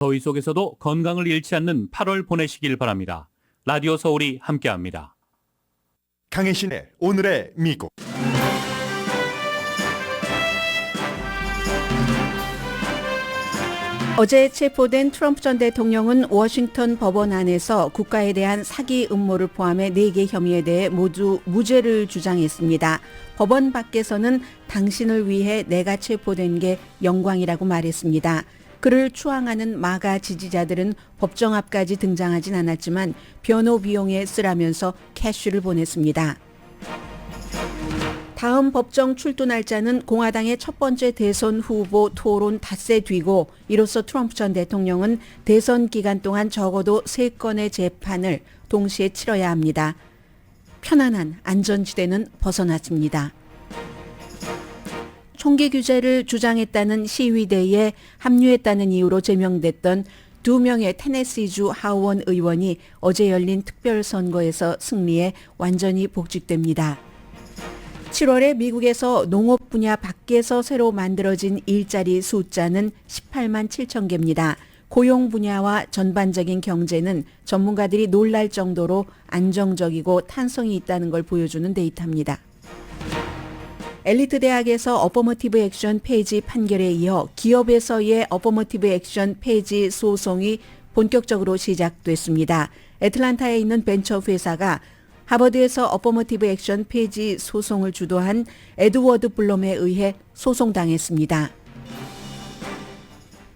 더위 속에서도 건강을 잃지 않는 8월 보내시길 바랍니다. 라디오 서울이 함께합니다. 강혜신의 오늘의 미국. 어제 체포된 트럼프 전 대통령은 워싱턴 법원 안에서 국가에 대한 사기 음모를 포함해 4개 혐의에 대해 모두 무죄를 주장했습니다. 법원 밖에서는 당신을 위해 내가 체포된 게 영광이라고 말했습니다. 그를 추앙하는 마가 지지자들은 법정 앞까지 등장하진 않았지만 변호 비용에 쓰라면서 캐쉬를 보냈습니다. 다음 법정 출두 날짜는 공화당의 첫 번째 대선 후보 토론 닷새 뒤고 이로써 트럼프 전 대통령은 대선 기간 동안 적어도 3건의 재판을 동시에 치러야 합니다. 편안한 안전지대는 벗어났습니다. 총기 규제를 주장했다는 시위대에 합류했다는 이유로 제명됐던 2명의 테네시주 하원 의원이 어제 열린 특별선거에서 승리해 완전히 복직됩니다. 7월에 미국에서 농업 분야 밖에서 새로 만들어진 일자리 숫자는 18만 7천 개입니다. 고용 분야와 전반적인 경제는 전문가들이 놀랄 정도로 안정적이고 탄성이 있다는 걸 보여주는 데이터입니다. 엘리트 대학에서 어퍼머티브 액션 폐지 판결에 이어 기업에서의 어퍼머티브 액션 폐지 소송이 본격적으로 시작됐습니다. 애틀란타에 있는 벤처 회사가 하버드에서 어퍼머티브 액션 폐지 소송을 주도한 에드워드 블럼에 의해 소송당했습니다.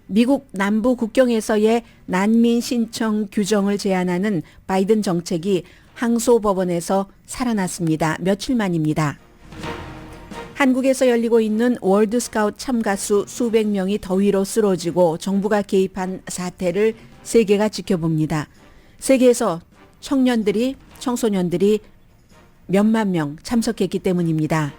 미국 남부 국경에서의 난민 신청 규정을 제한하는 바이든 정책이 항소법원에서 살아났습니다. 며칠 만입니다. 한국에서 열리고 있는 월드스카우트 참가수 수백 명이 더위로 쓰러지고 정부가 개입한 사태를 세계가 지켜봅니다. 세계에서 청소년들이 몇만 명 참석했기 때문입니다.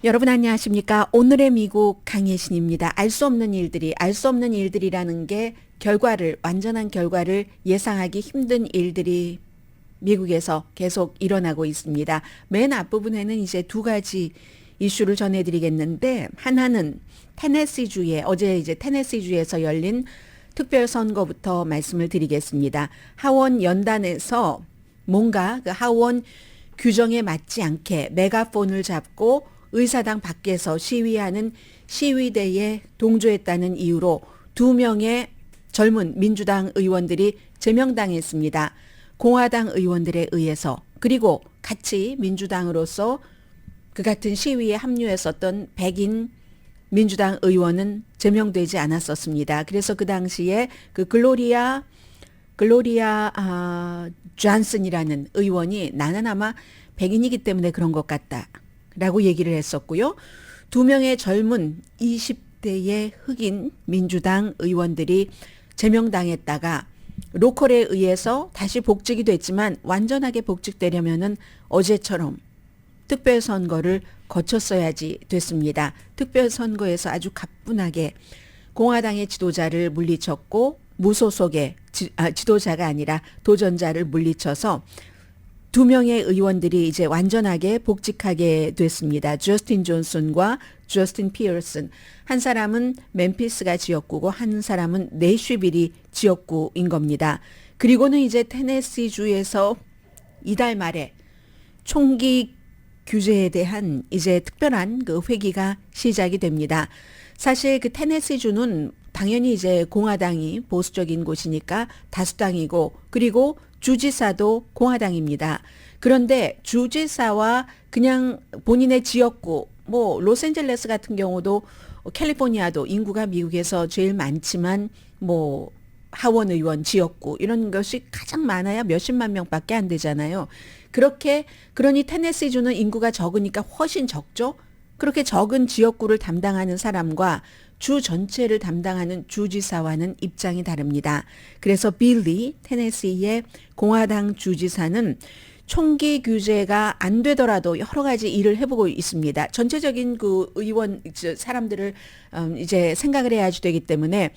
여러분 안녕하십니까? 오늘의 미국 강혜신입니다. 알 수 없는 일들이라는 게 완전한 결과를 예상하기 힘든 일들이 미국에서 계속 일어나고 있습니다. 맨 앞부분에는 이제 2가지 이슈를 전해드리겠는데 하나는 어제 테네시주에서 열린 특별선거부터 말씀을 드리겠습니다. 하원 연단에서 뭔가 그 하원 규정에 맞지 않게 메가폰을 잡고 의사당 밖에서 시위하는 시위대에 동조했다는 이유로 2명의 젊은 민주당 의원들이 제명당했습니다. 공화당 의원들에 의해서. 그리고 같이 민주당으로서 그 같은 시위에 합류했었던 백인 민주당 의원은 제명되지 않았었습니다. 그래서 그 당시에 그 글로리아 존슨이라는 의원이 나는 아마 백인이기 때문에 그런 것 같다라고 얘기를 했었고요. 2명의 젊은 20대의 흑인 민주당 의원들이 제명당했다가 로컬에 의해서 다시 복직이 됐지만 완전하게 복직되려면은 어제처럼 특별선거를 거쳤어야지 됐습니다. 특별선거에서 아주 가뿐하게 공화당의 지도자를 물리쳤고 무소속의 지도자가 아니라 도전자를 물리쳐서 2명의 의원들이 이제 완전하게 복직하게 됐습니다. 저스틴 존슨과 저스틴 피어슨. 한 사람은 멤피스가 지역구고 한 사람은 내쉬빌이 지역구인 겁니다. 그리고는 이제 테네시주에서 이달 말에 총기 규제에 대한 이제 특별한 그 회기가 시작이 됩니다. 사실 그 테네시주는 당연히 이제 공화당이 보수적인 곳이니까 다수당이고 그리고 주지사도 공화당입니다. 그런데 주지사와 그냥 본인의 지역구, 로스앤젤레스 같은 경우도 캘리포니아도 인구가 미국에서 제일 많지만 하원 의원 지역구 이런 것이 가장 많아야 몇십만 명밖에 안 되잖아요. 그러니 테네시주는 인구가 적으니까 훨씬 적죠. 그렇게 적은 지역구를 담당하는 사람과 주 전체를 담당하는 주지사와는 입장이 다릅니다. 그래서 빌리 테네시의 공화당 주지사는 총기 규제가 안 되더라도 여러 가지 일을 해보고 있습니다. 전체적인 그 사람들을 이제 생각을 해야지 되기 때문에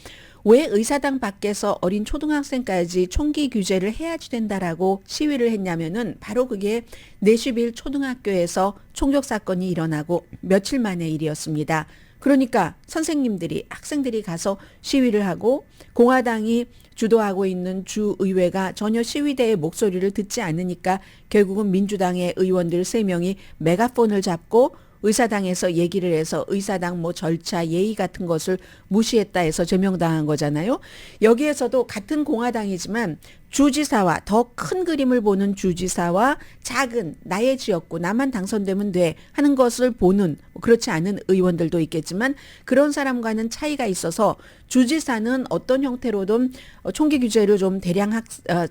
왜 의사당 밖에서 어린 초등학생까지 총기 규제를 해야지 된다라고 시위를 했냐면은 바로 그게 내슈빌 초등학교에서 총격 사건이 일어나고 며칠 만의 일이었습니다. 그러니까 선생님들이 학생들이 가서 시위를 하고 공화당이 주도하고 있는 주의회가 전혀 시위대의 목소리를 듣지 않으니까 결국은 민주당의 의원들 3명이 메가폰을 잡고 의사당에서 얘기를 해서 의사당 뭐 절차 예의 같은 것을 무시했다 해서 제명당한 거잖아요. 여기에서도 같은 공화당이지만 주지사와 더 큰 그림을 보는 주지사와 작은 나의 지역구 나만 당선되면 돼 하는 것을 보는 그렇지 않은 의원들도 있겠지만 그런 사람과는 차이가 있어서 주지사는 어떤 형태로든 총기 규제를 좀 대량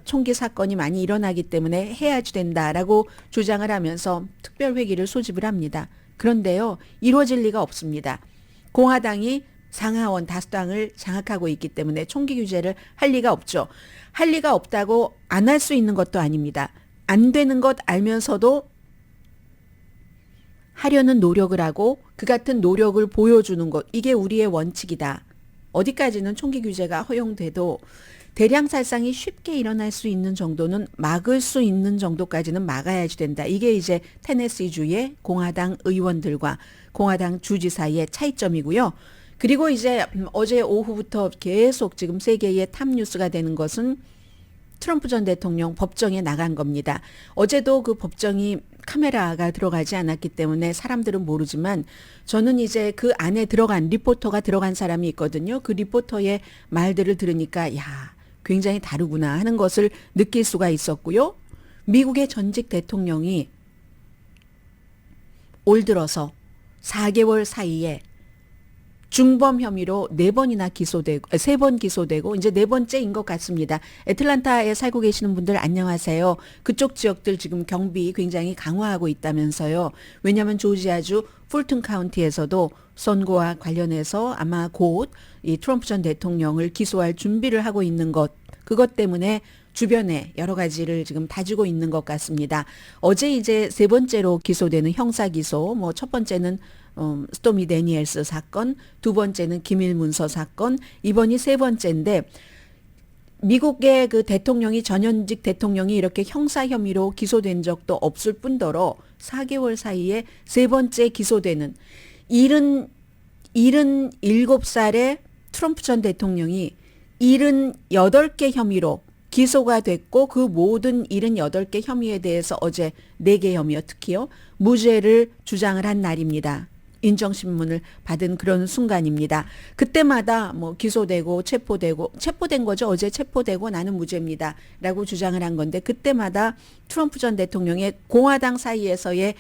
총기 사건이 많이 일어나기 때문에 해야지 된다라고 주장을 하면서 특별회기를 소집을 합니다. 그런데요, 이루어질 리가 없습니다. 공화당이 상하원 다수당을 장악하고 있기 때문에 총기 규제를 할 리가 없죠. 할 리가 없다고 안 할 수 있는 것도 아닙니다. 안 되는 것 알면서도 하려는 노력을 하고 그 같은 노력을 보여주는 것, 이게 우리의 원칙이다. 어디까지는 총기 규제가 허용돼도 대량 살상이 쉽게 일어날 수 있는 정도는 막을 수 있는 정도까지는 막아야지 된다. 이게 이제 테네시주의 공화당 의원들과 공화당 주지 사이의 차이점이고요. 그리고 이제 어제 오후부터 계속 지금 세계의 탑 뉴스가 되는 것은 트럼프 전 대통령 법정에 나간 겁니다. 어제도 그 법정이 카메라가 들어가지 않았기 때문에 사람들은 모르지만 저는 이제 그 안에 들어간 리포터가 들어간 사람이 있거든요. 그 리포터의 말들을 들으니까 야, 굉장히 다르구나 하는 것을 느낄 수가 있었고요. 미국의 전직 대통령이 올 들어서 4개월 사이에 중범 혐의로 4번 기소되고 이제 4번째인 것 같습니다. 애틀란타에 살고 계시는 분들 안녕하세요. 그쪽 지역들 지금 경비 굉장히 강화하고 있다면서요. 왜냐하면 조지아주 풀튼 카운티에서도 선거와 관련해서 아마 곧 이 트럼프 전 대통령을 기소할 준비를 하고 있는 것, 그것 때문에 주변에 여러 가지를 지금 다지고 있는 것 같습니다. 어제 이제 3번째로 기소되는 형사 기소, 뭐 첫 번째는 스토미 데니엘스 사건, 2번째는 기밀 문서 사건, 이번이 3번째인데 미국의 그 대통령이 전현직 대통령이 이렇게 형사 혐의로 기소된 적도 없을 뿐더러 4개월 사이에 3번째 기소되는 77살의 트럼프 전 대통령이 78개 혐의로 기소가 됐고 그 모든 78개 혐의에 대해서 어제 4개 혐의요 특히요 무죄를 주장을 한 날입니다. 인정신문을 받은 그런 순간입니다. 그때마다 뭐 기소되고 체포된 거죠. 어제 체포되고 나는 무죄입니다. 라고 주장을 한 건데 그때마다 트럼프 전 대통령의 공화당 사이에서의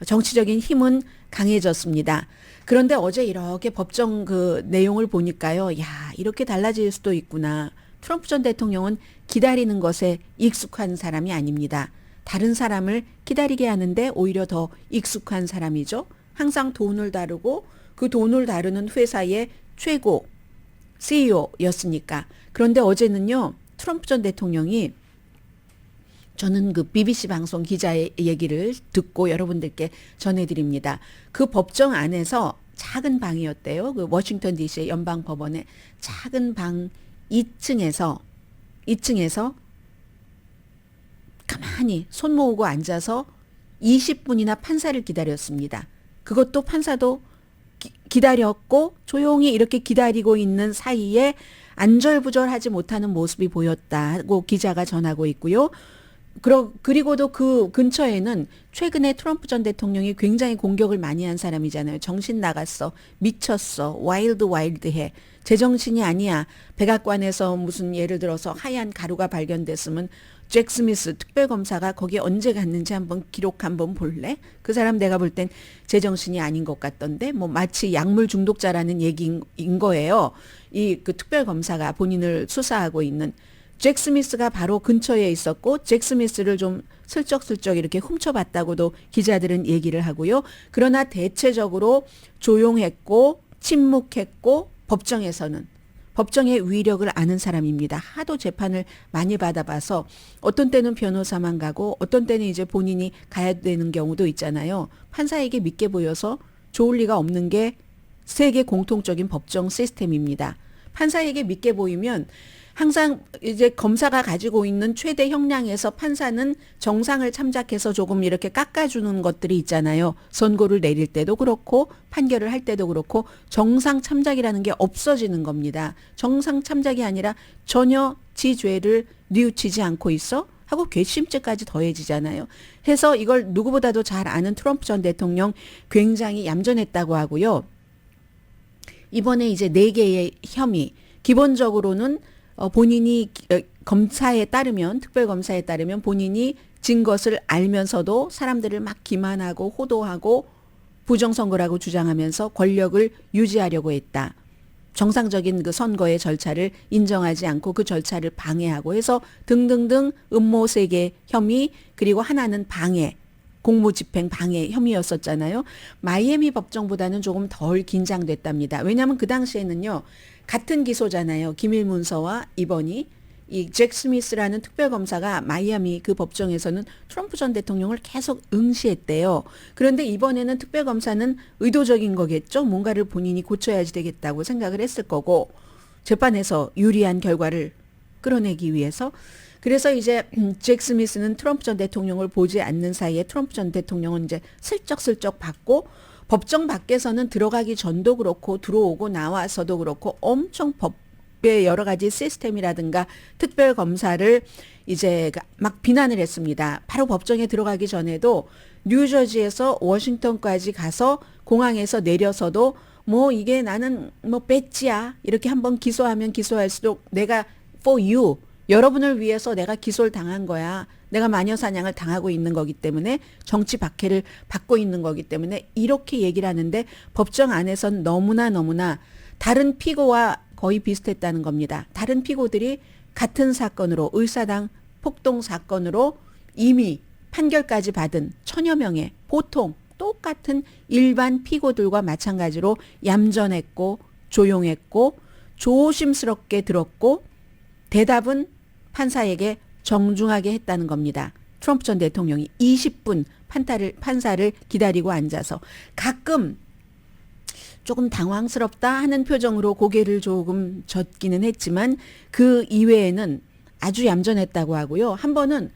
정치적인 힘은 강해졌습니다. 그런데 어제 이렇게 법정 그 내용을 보니까요. 야, 이렇게 달라질 수도 있구나. 트럼프 전 대통령은 기다리는 것에 익숙한 사람이 아닙니다. 다른 사람을 기다리게 하는데 오히려 더 익숙한 사람이죠. 항상 돈을 다루고 그 돈을 다루는 회사의 최고 CEO였으니까. 그런데 어제는요. 트럼프 전 대통령이 저는 그 BBC 방송 기자의 얘기를 듣고 여러분들께 전해드립니다. 그 법정 안에서 작은 방이었대요. 그 워싱턴 DC의 연방법원의 작은 방 2층에서 가만히 손 모으고 앉아서 20분이나 판사를 기다렸습니다. 그것도 판사도 기다렸고 조용히 이렇게 기다리고 있는 사이에 안절부절하지 못하는 모습이 보였다고 기자가 전하고 있고요. 그리고도 그 근처에는 최근에 트럼프 전 대통령이 굉장히 공격을 많이 한 사람이잖아요. 정신 나갔어. 미쳤어. 와일드해. 제정신이 아니야. 백악관에서 무슨 예를 들어서 하얀 가루가 발견됐으면 잭 스미스 특별검사가 거기 언제 갔는지 한번 기록 한번 볼래? 그 사람 내가 볼 땐 제정신이 아닌 것 같던데 뭐 마치 약물 중독자라는 얘기인 거예요. 이 그 특별검사가 본인을 수사하고 있는 잭 스미스가 바로 근처에 있었고 잭 스미스를 좀 슬쩍슬쩍 이렇게 훔쳐봤다고도 기자들은 얘기를 하고요. 그러나 대체적으로 조용했고 침묵했고 법정의 위력을 아는 사람입니다. 하도 재판을 많이 받아봐서 어떤 때는 변호사만 가고 어떤 때는 이제 본인이 가야 되는 경우도 있잖아요. 판사에게 믿게 보여서 좋을 리가 없는 게 세계 공통적인 법정 시스템입니다. 판사에게 믿게 보이면 항상 이제 검사가 가지고 있는 최대 형량에서 판사는 정상을 참작해서 조금 이렇게 깎아주는 것들이 있잖아요. 선고를 내릴 때도 그렇고 판결을 할 때도 그렇고 정상 참작이라는 게 없어지는 겁니다. 정상 참작이 아니라 전혀 지 죄를 뉘우치지 않고 있어? 하고 괘씸죄까지 더해지잖아요. 해서 이걸 누구보다도 잘 아는 트럼프 전 대통령 굉장히 얌전했다고 하고요. 이번에 이제 4개의 혐의, 기본적으로는 본인이 검사에 따르면 특별검사에 따르면 본인이 진 것을 알면서도 사람들을 막 기만하고 호도하고 부정선거라고 주장하면서 권력을 유지하려고 했다. 정상적인 그 선거의 절차를 인정하지 않고 그 절차를 방해하고 해서 등등등 음모 3개 혐의 그리고 하나는 방해. 공무집행 방해 혐의였었잖아요. 마이애미 법정보다는 조금 덜 긴장됐답니다. 왜냐하면 그 당시에는요. 같은 기소잖아요. 기밀 문서와 이번이 이 잭 스미스라는 특별검사가 마이애미 그 법정에서는 트럼프 전 대통령을 계속 응시했대요. 그런데 이번에는 특별검사는 의도적인 거겠죠. 뭔가를 본인이 고쳐야지 되겠다고 생각을 했을 거고 재판에서 유리한 결과를 끌어내기 위해서 그래서 이제 잭 스미스는 트럼프 전 대통령을 보지 않는 사이에 트럼프 전 대통령은 이제 슬쩍슬쩍 받고 법정 밖에서는 들어가기 전도 그렇고 들어오고 나와서도 그렇고 엄청 법의 여러 가지 시스템이라든가 특별 검사를 이제 막 비난을 했습니다. 바로 법정에 들어가기 전에도 뉴저지에서 워싱턴까지 가서 공항에서 내려서도 뭐 이게 나는 뭐 배지야 이렇게 한번 기소하면 기소할수록 내가 for you 여러분을 위해서 내가 기소를 당한 거야. 내가 마녀사냥을 당하고 있는 거기 때문에 정치 박해를 받고 있는 거기 때문에 이렇게 얘기를 하는데 법정 안에선 너무나 다른 피고와 거의 비슷했다는 겁니다. 다른 피고들이 같은 사건으로 을사당 폭동 사건으로 이미 판결까지 받은 1000여 명의 보통 똑같은 일반 피고들과 마찬가지로 얌전했고 조용했고 조심스럽게 들었고 대답은 판사에게 정중하게 했다는 겁니다. 트럼프 전 대통령이 20분 판사를 기다리고 앉아서 가끔 조금 당황스럽다 하는 표정으로 고개를 조금 젓기는 했지만 그 이외에는 아주 얌전했다고 하고요. 한 번은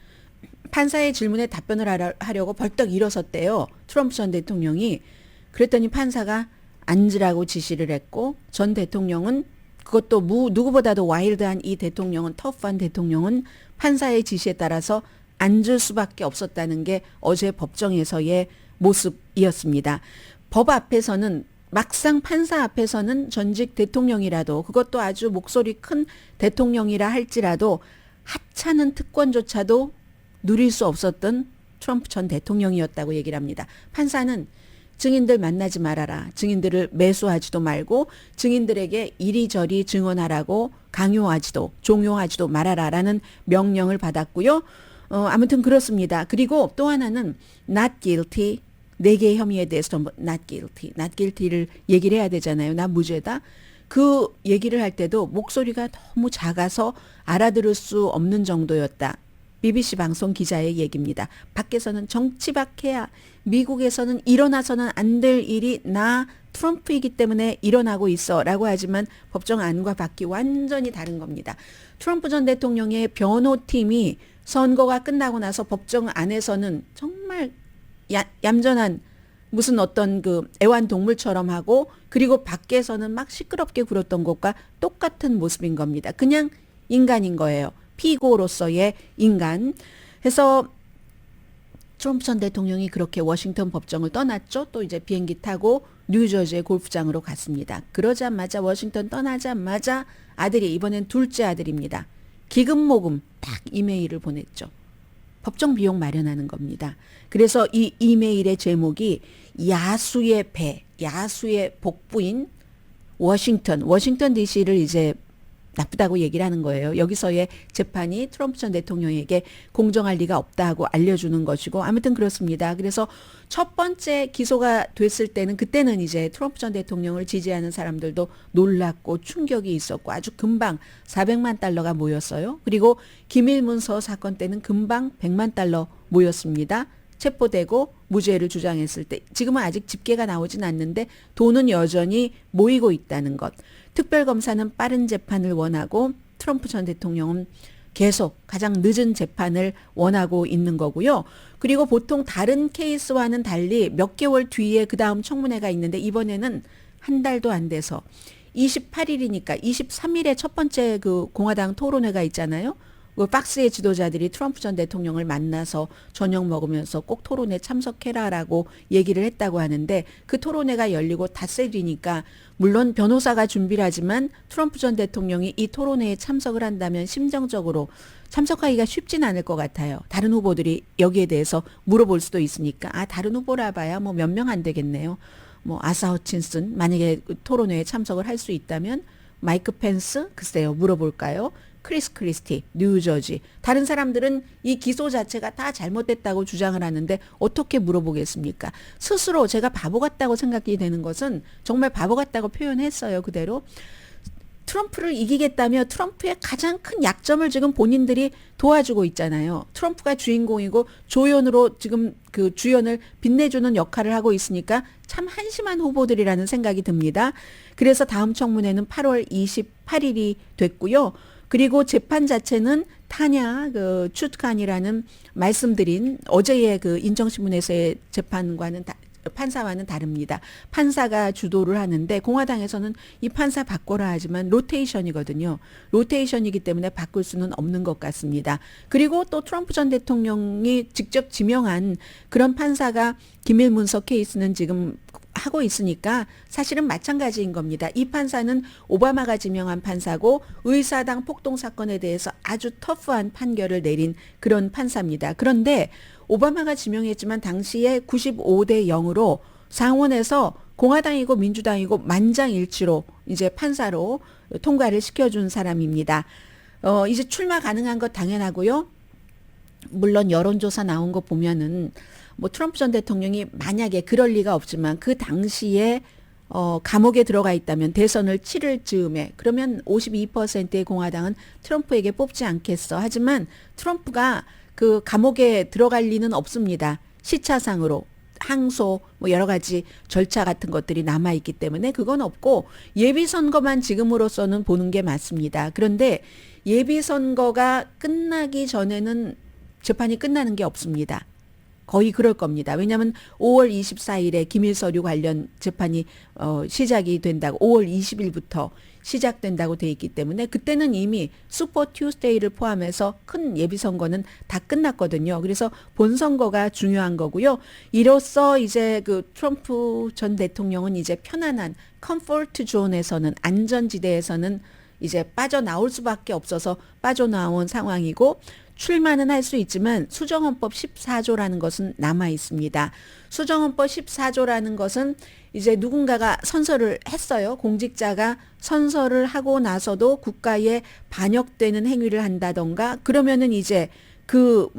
판사의 질문에 답변을 하려고 벌떡 일어섰대요. 트럼프 전 대통령이. 그랬더니 판사가 앉으라고 지시를 했고 전 대통령은 그것도 누구보다도 와일드한 이 대통령은 터프한 대통령은 판사의 지시에 따라서 앉을 수밖에 없었다는 게 어제 법정에서의 모습이었습니다. 법 앞에서는 막상 판사 앞에서는 전직 대통령이라도 그것도 아주 목소리 큰 대통령이라 할지라도 하찮은 특권조차도 누릴 수 없었던 트럼프 전 대통령이었다고 얘기를 합니다. 판사는 증인들 만나지 말아라. 증인들을 매수하지도 말고 증인들에게 이리저리 증언하라고 강요하지도 종용하지도 말아라라는 명령을 받았고요. 아무튼 그렇습니다. 그리고 또 하나는 not guilty 4개의 혐의에 대해서 전부 not guilty를 얘기를 해야 되잖아요. 나 무죄다. 그 얘기를 할 때도 목소리가 너무 작아서 알아들을 수 없는 정도였다. BBC 방송 기자의 얘기입니다. 밖에서는 정치 박해야. 미국에서는 일어나서는 안 될 일이 나 트럼프이기 때문에 일어나고 있어 라고 하지만 법정 안과 밖이 완전히 다른 겁니다. 트럼프 전 대통령의 변호팀이 선거가 끝나고 나서 법정 안에서는 정말 얌전한 무슨 어떤 그 애완동물처럼 하고 그리고 밖에서는 막 시끄럽게 굴었던 것과 똑같은 모습인 겁니다. 그냥 인간인 거예요. 피고로서의 인간. 해서 트럼프 전 대통령이 그렇게 워싱턴 법정을 떠났죠. 또 이제 비행기 타고 뉴저지의 골프장으로 갔습니다. 그러자마자 워싱턴 떠나자마자 아들이 이번엔 둘째 아들입니다. 기금모금 딱 이메일을 보냈죠. 법정 비용 마련하는 겁니다. 그래서 이 이메일의 제목이 야수의 배, 야수의 복부인 워싱턴 DC를 이제 나쁘다고 얘기를 하는 거예요. 여기서의 재판이 트럼프 전 대통령에게 공정할 리가 없다고 알려주는 것이고 아무튼 그렇습니다. 그래서 첫 번째 기소가 됐을 때는 그때는 이제 트럼프 전 대통령을 지지하는 사람들도 놀랐고 충격이 있었고 아주 금방 400만 달러가 모였어요. 그리고 기밀문서 사건 때는 금방 100만 달러 모였습니다. 체포되고 무죄를 주장했을 때 지금은 아직 집계가 나오진 않는데 돈은 여전히 모이고 있다는 것. 특별검사는 빠른 재판을 원하고 트럼프 전 대통령은 계속 가장 늦은 재판을 원하고 있는 거고요. 그리고 보통 다른 케이스와는 달리 몇 개월 뒤에 그 다음 청문회가 있는데 이번에는 한 달도 안 돼서 28일이니까 23일에 첫 번째 그 공화당 토론회가 있잖아요. 그 박스의 지도자들이 트럼프 전 대통령을 만나서 저녁 먹으면서 꼭 토론회 참석해라라고 얘기를 했다고 하는데 그 토론회가 열리고 닷새 뒤니까 물론 변호사가 준비를 하지만 트럼프 전 대통령이 이 토론회에 참석을 한다면 심정적으로 참석하기가 쉽진 않을 것 같아요. 다른 후보들이 여기에 대해서 물어볼 수도 있으니까 다른 후보라 봐야 뭐 몇 명 안 되겠네요. 뭐 아사 허친슨 만약에 토론회에 참석을 할 수 있다면 마이크 펜스 글쎄요 물어볼까요? 크리스 크리스티, 뉴저지. 다른 사람들은 이 기소 자체가 다 잘못됐다고 주장을 하는데 어떻게 물어보겠습니까? 스스로 제가 바보 같다고 생각이 되는 것은 정말 바보 같다고 표현했어요. 그대로. 트럼프를 이기겠다며 트럼프의 가장 큰 약점을 지금 본인들이 도와주고 있잖아요. 트럼프가 주인공이고 조연으로 지금 그 주연을 빛내주는 역할을 하고 있으니까 참 한심한 후보들이라는 생각이 듭니다. 그래서 다음 청문회는 8월 28일이 됐고요. 그리고 재판 자체는 타냐 그 추트칸이라는 말씀드린 어제의 그 인정신문에서의 재판과는 판사와는 다릅니다. 판사가 주도를 하는데 공화당에서는 이 판사 바꿔라 하지만 로테이션이거든요. 로테이션이기 때문에 바꿀 수는 없는 것 같습니다. 그리고 또 트럼프 전 대통령이 직접 지명한 그런 판사가 기밀 문서 케이스는 지금 하고 있으니까 사실은 마찬가지인 겁니다. 이 판사는 오바마가 지명한 판사고 의사당 폭동 사건에 대해서 아주 터프한 판결을 내린 그런 판사입니다. 그런데 오바마가 지명했지만 당시에 95대 0으로 상원에서 공화당이고 민주당이고 만장일치로 이제 판사로 통과를 시켜준 사람입니다. 이제 출마 가능한 것 당연하고요. 물론 여론조사 나온 거 보면은 뭐 트럼프 전 대통령이 만약에 그럴 리가 없지만 그 당시에 감옥에 들어가 있다면 대선을 치를 즈음에 그러면 52%의 공화당은 트럼프에게 뽑지 않겠어. 하지만 트럼프가 그 감옥에 들어갈 리는 없습니다. 시차상으로 항소 뭐 여러 가지 절차 같은 것들이 남아 있기 때문에 그건 없고 예비 선거만 지금으로서는 보는 게 맞습니다. 그런데 예비 선거가 끝나기 전에는 재판이 끝나는 게 없습니다. 거의 그럴 겁니다. 왜냐하면 5월 24일에 기밀 서류 관련 재판이 시작이 된다고 5월 20일부터 시작된다고 돼 있기 때문에 그때는 이미 슈퍼 튜스데이를 포함해서 큰 예비선거는 다 끝났거든요. 그래서 본선거가 중요한 거고요. 이로써 이제 그 트럼프 전 대통령은 이제 편안한 컴포트 존에서는 안전지대에서는 이제 빠져나올 수밖에 없어서 빠져나온 상황이고 출마는 할 수 있지만 수정헌법 14조라는 것은 남아 있습니다. 수정헌법 14조라는 것은 이제 누군가가 선서를 했어요. 공직자가 선서를 하고 나서도 국가에 반역되는 행위를 한다던가 그러면은 이제 그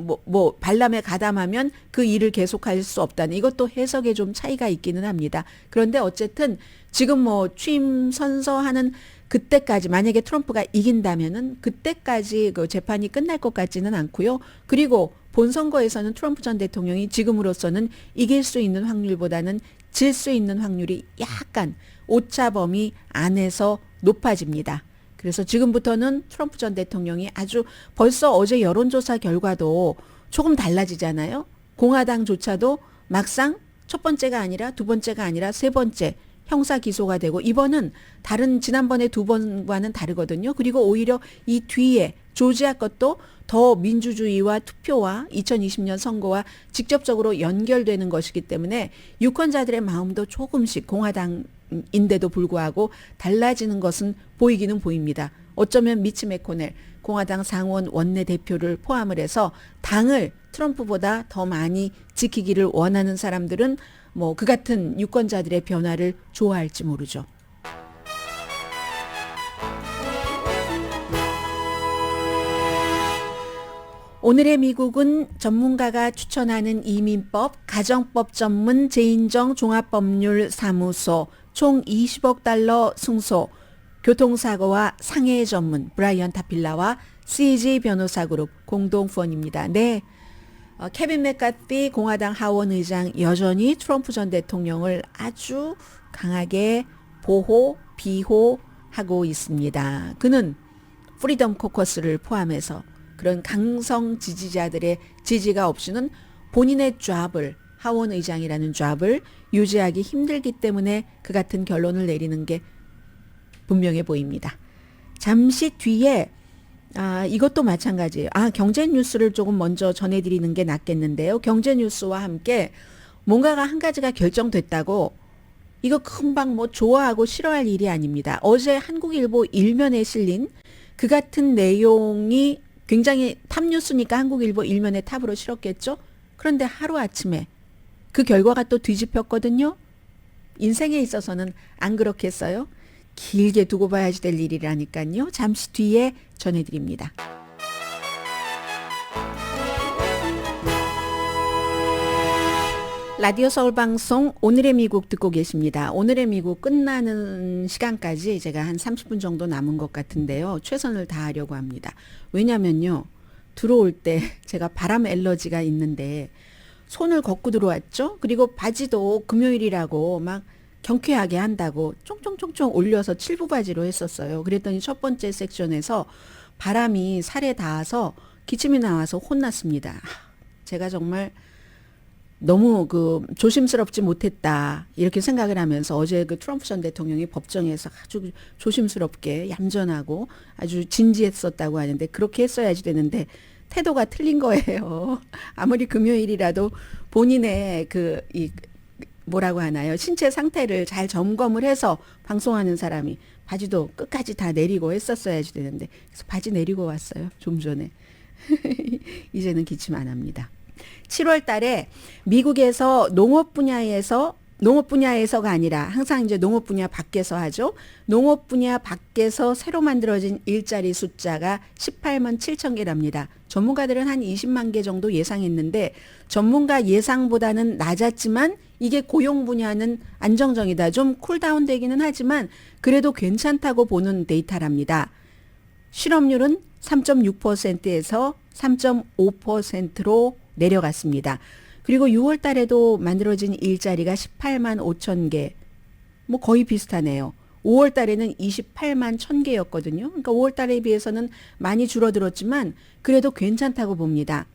반람에 가담하면 그 일을 계속할 수 없다는 이것도 해석에 좀 차이가 있기는 합니다. 그런데 어쨌든 지금 뭐 취임 선서하는 그때까지 만약에 트럼프가 이긴다면은 그때까지 그 재판이 끝날 것 같지는 않고요. 그리고 본선거에서는 트럼프 전 대통령이 지금으로서는 이길 수 있는 확률보다는 질 수 있는 확률이 약간 오차 범위 안에서 높아집니다. 그래서 지금부터는 트럼프 전 대통령이 아주 벌써 어제 여론조사 결과도 조금 달라지잖아요. 공화당조차도 막상 첫 번째가 아니라 두 번째가 아니라 세 번째 형사 기소가 되고 이번은 다른 지난번에 두 번과는 다르거든요. 그리고 오히려 이 뒤에 조지아 것도 더 민주주의와 투표와 2020년 선거와 직접적으로 연결되는 것이기 때문에 유권자들의 마음도 조금씩 공화당인데도 불구하고 달라지는 것은 보이기는 보입니다. 어쩌면 미치 매코넬 공화당 상원 원내대표를 포함을 해서 당을 트럼프보다 더 많이 지키기를 원하는 사람들은 뭐 그 같은 유권자들의 변화를 좋아할지 모르죠. 오늘의 미국은 전문가가 추천하는 이민법, 가정법 전문 제인정 종합법률사무소 총 20억 달러 승소, 교통사고와 상해 전문 브라이언 타필라와 CG 변호사그룹 공동 후원입니다. 네. 케빈 맥카티 공화당 하원 의장 여전히 트럼프 전 대통령을 아주 강하게 비호하고 있습니다. 그는 프리덤 코커스를 포함해서 그런 강성 지지자들의 지지가 없이는 본인의 잡을, 하원 의장이라는 잡을 유지하기 힘들기 때문에 그 같은 결론을 내리는 게 분명해 보입니다. 잠시 뒤에 이것도 마찬가지예요. 경제 뉴스를 조금 먼저 전해드리는 게 낫겠는데요. 경제 뉴스와 함께 뭔가가 한 가지가 결정됐다고 이거 금방 뭐 좋아하고 싫어할 일이 아닙니다. 어제 한국일보 일면에 실린 그 같은 내용이 굉장히 탑뉴스니까 한국일보 일면에 탑으로 실었겠죠. 그런데 하루아침에 그 결과가 또 뒤집혔거든요. 인생에 있어서는 안 그렇겠어요? 길게 두고 봐야지 될 일이라니까요. 잠시 뒤에 전해드립니다. 라디오 서울방송 오늘의 미국 듣고 계십니다. 오늘의 미국 끝나는 시간까지 제가 한 30분 정도 남은 것 같은데요. 최선을 다하려고 합니다. 왜냐면요. 들어올 때 제가 바람 알러지가 있는데 손을 걷고 들어왔죠. 그리고 바지도 금요일이라고 막 경쾌하게 한다고 쫑쫑쫑쫑 올려서 7부 바지로 했었어요. 그랬더니 첫 번째 섹션에서 바람이 살에 닿아서 기침이 나와서 혼났습니다. 제가 정말 너무 조심스럽지 못했다 이렇게 생각을 하면서 어제 트럼프 전 대통령이 법정에서 아주 조심스럽게 얌전하고 아주 진지했었다고 하는데 그렇게 했어야지 되는데 태도가 틀린 거예요. 아무리 금요일이라도 본인의 뭐라고 하나요? 신체 상태를 잘 점검을 해서 방송하는 사람이 바지도 끝까지 다 내리고 했었어야지 되는데 그래서 바지 내리고 왔어요. 좀 전에. 이제는 기침 안 합니다. 7월 달에 미국에서 농업 분야에서가 아니라 항상 이제 농업 분야 밖에서 하죠. 농업 분야 밖에서 새로 만들어진 일자리 숫자가 18만 7천 개랍니다. 전문가들은 한 20만 개 정도 예상했는데 전문가 예상보다는 낮았지만 이게 고용 분야는 안정적이다. 좀 쿨다운 되기는 하지만 그래도 괜찮다고 보는 데이터랍니다. 실업률은 3.6%에서 3.5%로 내려갔습니다. 그리고 6월 달에도 만들어진 일자리가 18만 5천 개, 뭐 거의 비슷하네요. 5월 달에는 28만 1천 개였거든요. 그러니까 5월 달에 비해서는 많이 줄어들었지만 그래도 괜찮다고 봅니다.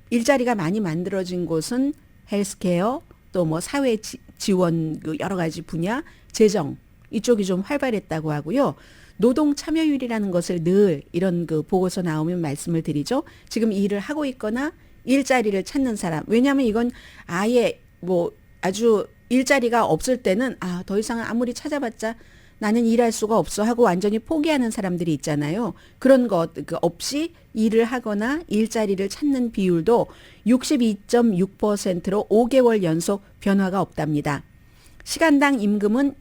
일자리가 많이 만들어진 곳은 헬스케어, 또 뭐 사회 지원 여러 가지 분야, 재정 이쪽이 좀 활발했다고 하고요. 노동 참여율이라는 것을 늘 이런 보고서 나오면 말씀을 드리죠. 지금 일을 하고 있거나 일자리를 찾는 사람. 왜냐하면 이건 아예 뭐 아주 일자리가 없을 때는 더 이상 아무리 찾아봤자 나는 일할 수가 없어 하고 완전히 포기하는 사람들이 있잖아요. 그런 것 없이 일을 하거나 일자리를 찾는 비율도 62.6%로 5개월 연속 변화가 없답니다. 시간당 임금은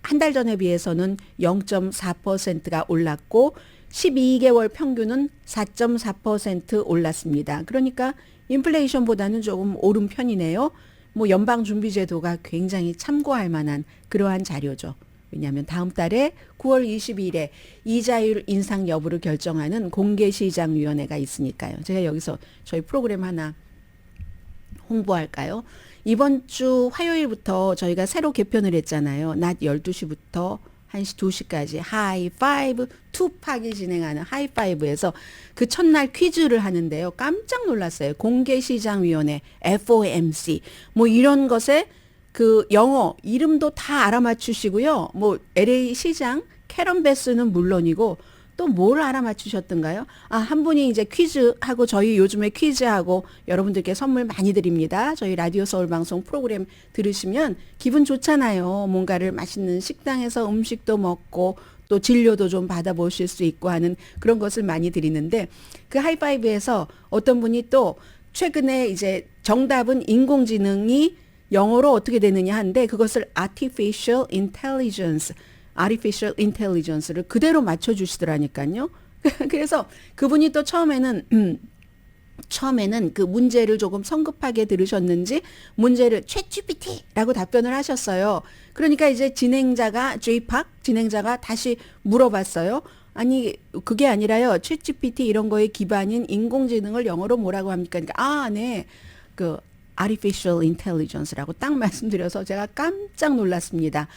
한 달 전에 비해서는 0.4%가 올랐고 12개월 평균은 4.4% 올랐습니다. 그러니까 인플레이션보다는 조금 오른 편이네요. 뭐 연방준비제도가 굉장히 참고할 만한 그러한 자료죠. 왜냐하면 다음 달에 9월 22일에 이자율 인상 여부를 결정하는 공개시장위원회가 있으니까요. 제가 여기서 저희 프로그램 하나 홍보할까요? 이번 주 화요일부터 저희가 새로 개편을 했잖아요. 낮 12시부터 1시, 2시까지 하이파이브 투팍이 진행하는 하이파이브에서 그 첫날 퀴즈를 하는데요. 깜짝 놀랐어요. 공개시장위원회 FOMC 뭐 이런 것에 영어 이름도 다 알아맞추시고요. 뭐 LA 시장 캐런 베스는 물론이고 또 뭘 알아맞추셨던가요? 한 분이 이제 퀴즈하고 저희 요즘에 퀴즈하고 여러분들께 선물 많이 드립니다. 저희 라디오 서울 방송 프로그램 들으시면 기분 좋잖아요. 뭔가를 맛있는 식당에서 음식도 먹고 또 진료도 좀 받아보실 수 있고 하는 그런 것을 많이 드리는데 그 하이파이브에서 어떤 분이 또 최근에 이제 정답은 인공지능이 영어로 어떻게 되느냐 하는데 그것을 artificial intelligence를 그대로 맞춰주시더라니까요. 그래서 그분이 또 처음에는 그 문제를 조금 성급하게 들으셨는지 문제를 챗GPT라고 답변을 하셨어요. 그러니까 이제 진행자가 다시 물어봤어요. 아니 그게 아니라요. 챗GPT 이런 거에 기반인 인공지능을 영어로 뭐라고 합니까? 그러니까 네. 그 artificial intelligence라고 딱 말씀드려서 제가 깜짝 놀랐습니다.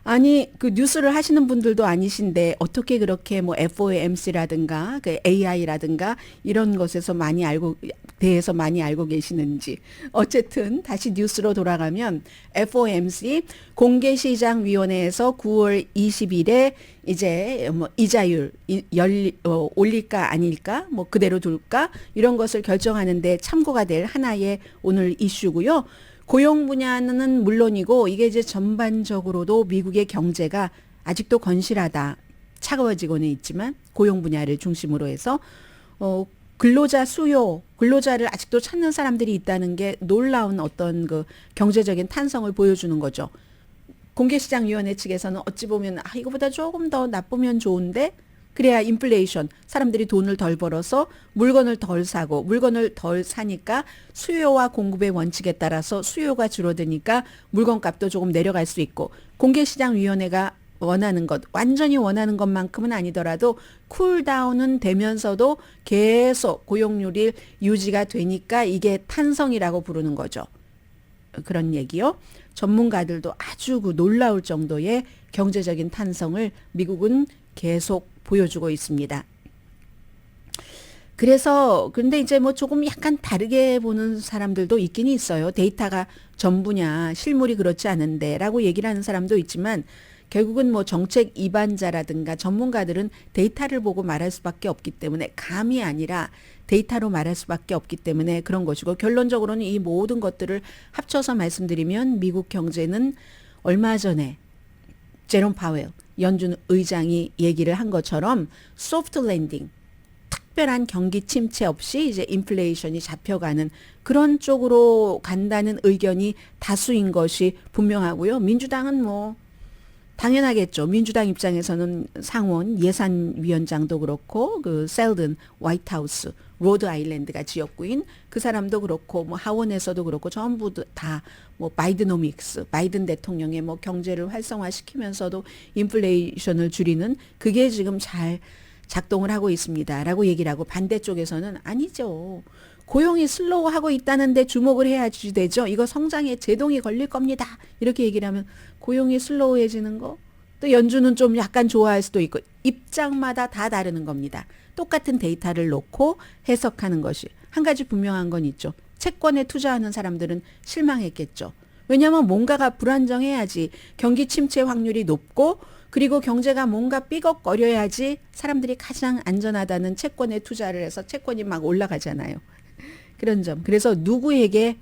아니 그 뉴스를 하시는 분들도 아니신데 어떻게 그렇게 뭐 FOMC라든가 그 AI라든가 이런 것에서 대해서 많이 알고 계시는지. 어쨌든 다시 뉴스로 돌아가면 FOMC 공개시장위원회에서 9월 20일에 이제 뭐 이자율 올릴까 아닐까 뭐 그대로 둘까 이런 것을 결정하는데 참고가 될 하나의 오늘 이슈고요. 고용 분야는 물론이고 이게 이제 전반적으로도 미국의 경제가 아직도 건실하다. 차가워지고는 있지만 고용 분야를 중심으로 해서 근로자 수요, 근로자를 아직도 찾는 사람들이 있다는 게 놀라운 어떤 그 경제적인 탄성을 보여주는 거죠. 공개시장위원회 측에서는 어찌 보면 이거보다 조금 더 나쁘면 좋은데 그래야 인플레이션, 사람들이 돈을 덜 벌어서 물건을 덜 사고 물건을 덜 사니까 수요와 공급의 원칙에 따라서 수요가 줄어드니까 물건값도 조금 내려갈 수 있고 공개시장위원회가 원하는 것, 완전히 원하는 것만큼은 아니더라도 쿨다운은 되면서도 계속 고용률이 유지가 되니까 이게 탄성이라고 부르는 거죠. 그런 얘기요. 전문가들도 아주 놀라울 정도의 경제적인 탄성을 미국은 계속 보여주고 있습니다. 그래서 근데 이제 뭐 조금 약간 다르게 보는 사람들도 있긴 있어요. 데이터가 전부냐, 실물이 그렇지 않은데라고 얘기를 하는 사람도 있지만 결국은 뭐 정책 입안자라든가 전문가들은 데이터를 보고 말할 수밖에 없기 때문에 감이 아니라 데이터로 말할 수밖에 없기 때문에 그런 것이고 결론적으로는 이 모든 것들을 합쳐서 말씀드리면 미국 경제는 얼마 전에 제롬 파웰 연준 의장이 얘기를 한 것처럼 소프트 랜딩, 특별한 경기 침체 없이 이제 인플레이션이 잡혀가는 그런 쪽으로 간다는 의견이 다수인 것이 분명하고요. 민주당은 뭐 당연하겠죠. 민주당 입장에서는 상원 예산위원장도 그렇고 그 셀든 화이트하우스 로드 아일랜드가 지역구인 그 사람도 그렇고 뭐 하원에서도 그렇고 전부 다 뭐 바이드노믹스 바이든 대통령의 뭐 경제를 활성화시키면서도 인플레이션을 줄이는 그게 지금 잘 작동을 하고 있습니다라고 얘기를 하고 반대쪽에서는 아니죠. 고용이 슬로우하고 있다는데 주목을 해야지 되죠. 이거 성장에 제동이 걸릴 겁니다. 이렇게 얘기를 하면 고용이 슬로우해지는 거 또 연준은 좀 약간 좋아할 수도 있고 입장마다 다 다르는 겁니다. 똑같은 데이터를 놓고 해석하는 것이 한 가지 분명한 건 있죠. 채권에 투자하는 사람들은 실망했겠죠. 왜냐하면 뭔가가 불안정해야지 경기 침체 확률이 높고 그리고 경제가 뭔가 삐걱거려야지 사람들이 가장 안전하다는 채권에 투자를 해서 채권이 막 올라가잖아요. 그런 점. 그래서 누구에게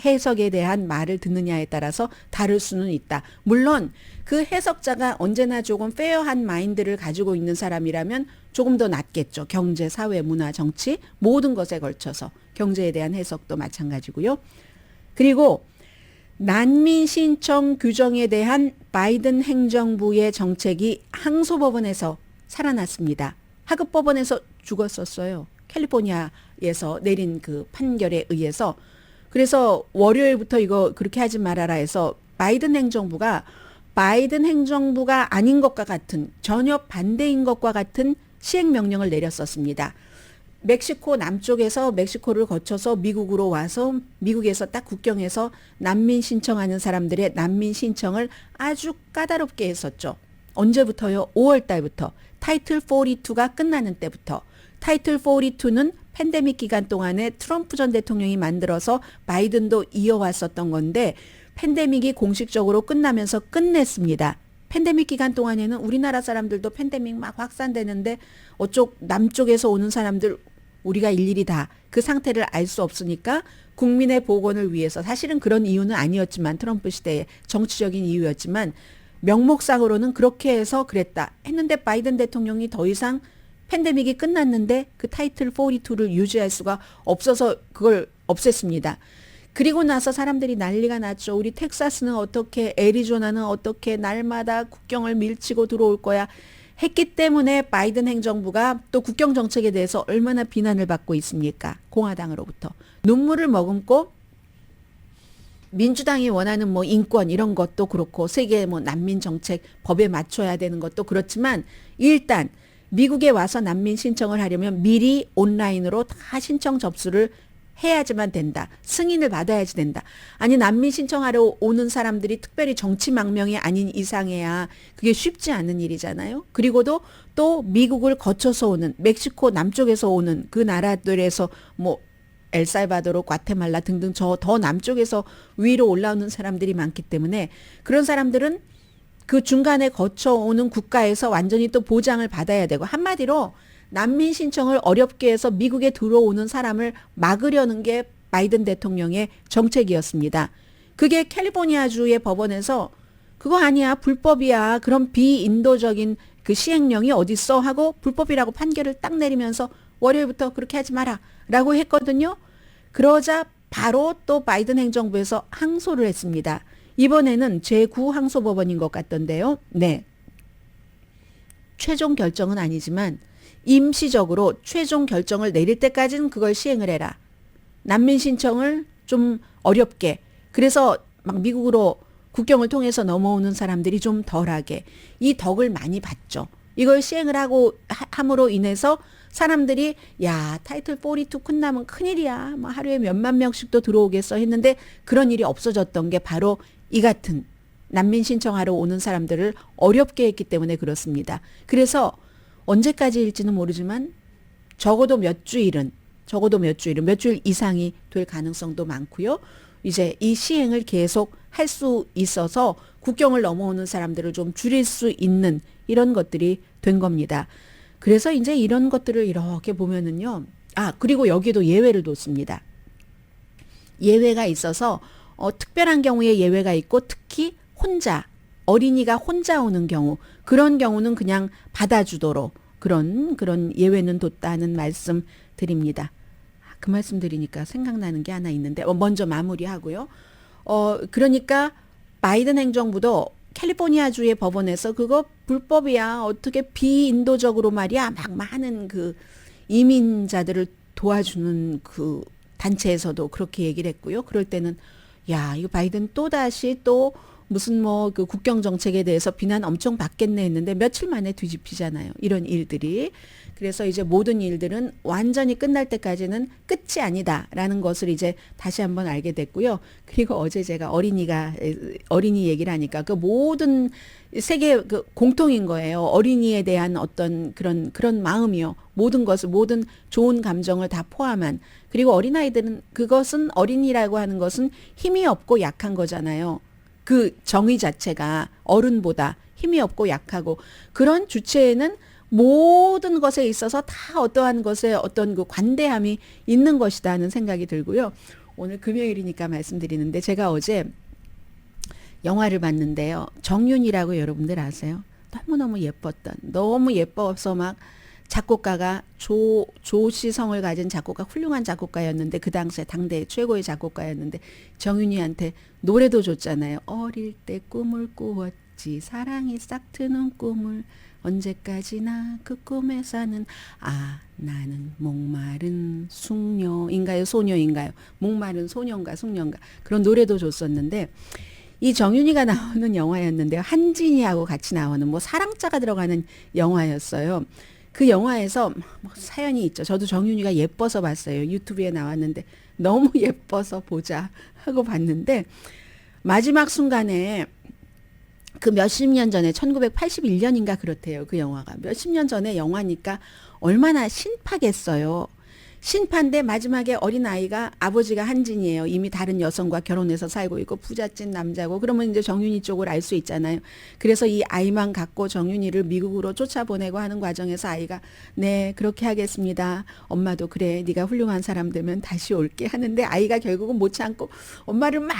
해석에 대한 말을 듣느냐에 따라서 다를 수는 있다. 물론 그 해석자가 언제나 조금 페어한 마인드를 가지고 있는 사람이라면 조금 더 낫겠죠. 경제, 사회, 문화, 정치 모든 것에 걸쳐서 경제에 대한 해석도 마찬가지고요. 그리고 난민 신청 규정에 대한 바이든 행정부의 정책이 항소법원에서 살아났습니다. 하급법원에서 죽었었어요. 캘리포니아에서 내린 그 판결에 의해서. 그래서 월요일부터 이거 그렇게 하지 말아라 해서 바이든 행정부가 아닌 것과 같은 전혀 반대인 것과 같은 시행명령을 내렸었습니다. 멕시코 남쪽에서 멕시코를 거쳐서 미국으로 와서 미국에서 딱 국경에서 난민 신청하는 사람들의 난민 신청을 아주 까다롭게 했었죠. 언제부터요? 5월 달부터. 타이틀 42가 끝나는 때부터. 타이틀 42는 팬데믹 기간 동안에 트럼프 전 대통령이 만들어서 바이든도 이어왔었던 건데 팬데믹이 공식적으로 끝나면서 끝냈습니다. 팬데믹 기간 동안에는 우리나라 사람들도 팬데믹 막 확산되는데 어쪽 남쪽에서 오는 사람들 우리가 일일이 다 그 상태를 알 수 없으니까 국민의 보건을 위해서 사실은 그런 이유는 아니었지만 트럼프 시대의 정치적인 이유였지만 명목상으로는 그렇게 해서 그랬다 했는데 바이든 대통령이 더 이상 팬데믹이 끝났는데 그 타이틀 42를 유지할 수가 없어서 그걸 없앴습니다. 그리고 나서 사람들이 난리가 났죠. 우리 텍사스는 어떻게, 애리조나는 어떻게 날마다 국경을 밀치고 들어올 거야 했기 때문에 바이든 행정부가 또 국경 정책에 대해서 얼마나 비난을 받고 있습니까? 공화당으로부터. 눈물을 머금고 민주당이 원하는 뭐 인권 이런 것도 그렇고 세계 뭐 난민 정책 법에 맞춰야 되는 것도 그렇지만 일단 미국에 와서 난민 신청을 하려면 미리 온라인으로 다 신청 접수를 해야지만 된다. 승인을 받아야지 된다. 아니 난민 신청하러 오는 사람들이 특별히 정치 망명이 아닌 이상해야 그게 쉽지 않은 일이잖아요. 그리고도 또 미국을 거쳐서 오는 멕시코 남쪽에서 오는 그 나라들에서 뭐 엘살바도르, 과테말라 등등 저 더 남쪽에서 위로 올라오는 사람들이 많기 때문에 그런 사람들은 그 중간에 거쳐오는 국가에서 완전히 또 보장을 받아야 되고 한마디로 난민 신청을 어렵게 해서 미국에 들어오는 사람을 막으려는 게 바이든 대통령의 정책이었습니다. 그게 캘리포니아주의 법원에서 그거 아니야 불법이야 그런 비인도적인 그 시행령이 어딨어 하고 불법이라고 판결을 딱 내리면서 월요일부터 그렇게 하지 마라 라고 했거든요. 그러자 바로 또 바이든 행정부에서 항소를 했습니다. 이번에는 제9항소법원인 것 같던데요. 네. 최종 결정은 아니지만 임시적으로 최종 결정을 내릴 때까지는 그걸 시행을 해라. 난민 신청을 좀 어렵게 그래서 막 미국으로 국경을 통해서 넘어오는 사람들이 좀 덜하게 이 덕을 많이 봤죠. 이걸 시행을 하고 함으로 인해서 사람들이 야 타이틀 42 끝나면 큰일이야. 뭐 하루에 몇만 명씩도 들어오겠어 했는데 그런 일이 없어졌던 게 바로 이 같은 난민 신청하러 오는 사람들을 어렵게 했기 때문에 그렇습니다. 그래서 언제까지일지는 모르지만 적어도 몇 주일 이상이 될 가능성도 많고요. 이제 이 시행을 계속 할 수 있어서 국경을 넘어오는 사람들을 좀 줄일 수 있는 이런 것들이 된 겁니다. 그래서 이제 이런 것들을 이렇게 보면은요. 그리고 여기도 예외를 뒀습니다. 예외가 있어서 특별한 경우에 예외가 있고 특히 어린이가 혼자 오는 경우 그런 경우는 그냥 받아주도록 그런 예외는 뒀다는 말씀 드립니다. 그 말씀 드리니까 생각나는 게 하나 있는데 먼저 마무리하고요. 그러니까 바이든 행정부도 캘리포니아주의 법원에서 그거 불법이야. 어떻게 비인도적으로 말이야. 막 많은 그 이민자들을 도와주는 그 단체에서도 그렇게 얘기를 했고요. 그럴 때는 야, 이거 바이든 또다시 또 무슨 뭐 그 국경 정책에 대해서 비난 엄청 받겠네 했는데 며칠 만에 뒤집히잖아요. 이런 일들이. 그래서 이제 모든 일들은 완전히 끝날 때까지는 끝이 아니다라는 것을 이제 다시 한번 알게 됐고요. 그리고 어제 제가 어린이 얘기를 하니까 그 모든 세계 그 공통인 거예요. 어린이에 대한 어떤 그런 마음이요. 모든 좋은 감정을 다 포함한. 그리고 어린아이들은 그것은 어린이라고 하는 것은 힘이 없고 약한 거잖아요. 그 정의 자체가 어른보다 힘이 없고 약하고 그런 주체에는 모든 것에 있어서 다 어떠한 것에 어떤 그 관대함이 있는 것이다 하는 생각이 들고요. 오늘 금요일이니까 말씀드리는데 제가 어제 영화를 봤는데요. 정윤이라고 여러분들 아세요? 너무너무 너무 예뻐서 막 작곡가가 조시성을 가진 작곡가 훌륭한 작곡가였는데 그 당시에 당대 최고의 작곡가였는데 정윤이한테 노래도 줬잖아요. 어릴 때 꿈을 꾸었지 사랑이 싹 트는 꿈을 언제까지나 그 꿈에 사는 나는 목마른 숙녀인가요 소녀인가요 목마른 소년가 숙녀인가 그런 노래도 줬었는데 이 정윤이가 나오는 영화였는데요. 한진이하고 같이 나오는 뭐 사랑자가 들어가는 영화였어요. 그 영화에서 뭐 사연이 있죠. 저도 정윤이가 예뻐서 봤어요. 유튜브에 나왔는데 너무 예뻐서 보자 하고 봤는데 마지막 순간에 그 몇십 년 전에 1981년인가 그렇대요. 그 영화가. 몇십 년 전에 영화니까 얼마나 신파겠어요. 신파인데 마지막에 어린아이가 아버지가 한진이에요. 이미 다른 여성과 결혼해서 살고 있고 부잣집 남자고 그러면 이제 정윤이 쪽을 알 수 있잖아요. 그래서 이 아이만 갖고 정윤이를 미국으로 쫓아보내고 하는 과정에서 아이가 네 그렇게 하겠습니다. 엄마도 그래 네가 훌륭한 사람 되면 다시 올게 하는데 아이가 결국은 못 참고 엄마를 막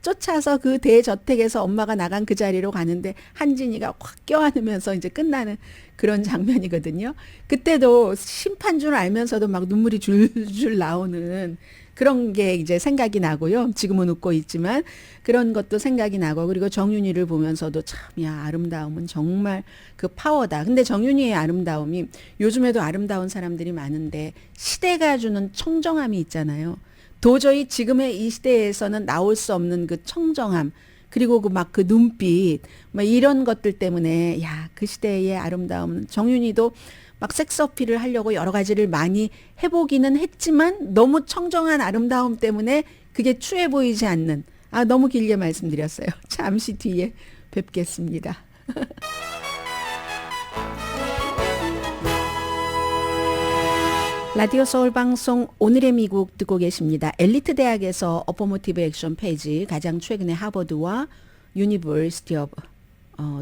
쫓아서 그 대저택에서 엄마가 나간 그 자리로 가는데 한진이가 확 껴안으면서 이제 끝나는 그런 장면이거든요. 그때도 심판 줄 알면서도 막 눈물이 줄줄 나오는 그런 게 이제 생각이 나고요. 지금은 웃고 있지만 그런 것도 생각이 나고 그리고 정윤이를 보면서도 참 야 아름다움은 정말 그 파워다. 근데 정윤이의 아름다움이 요즘에도 아름다운 사람들이 많은데 시대가 주는 청정함이 있잖아요. 도저히 지금의 이 시대에서는 나올 수 없는 그 청정함, 그리고 그 막 그 눈빛, 막 이런 것들 때문에, 야, 그 시대의 아름다움. 정윤이도 막 섹스 어필을 하려고 여러 가지를 많이 해보기는 했지만 너무 청정한 아름다움 때문에 그게 추해 보이지 않는, 너무 길게 말씀드렸어요. 잠시 뒤에 뵙겠습니다. 라디오 서울 방송 오늘의 미국 듣고 계십니다. 엘리트 대학에서 어퍼머티브 액션 페이지 가장 최근에 하버드와 유니버시티 오브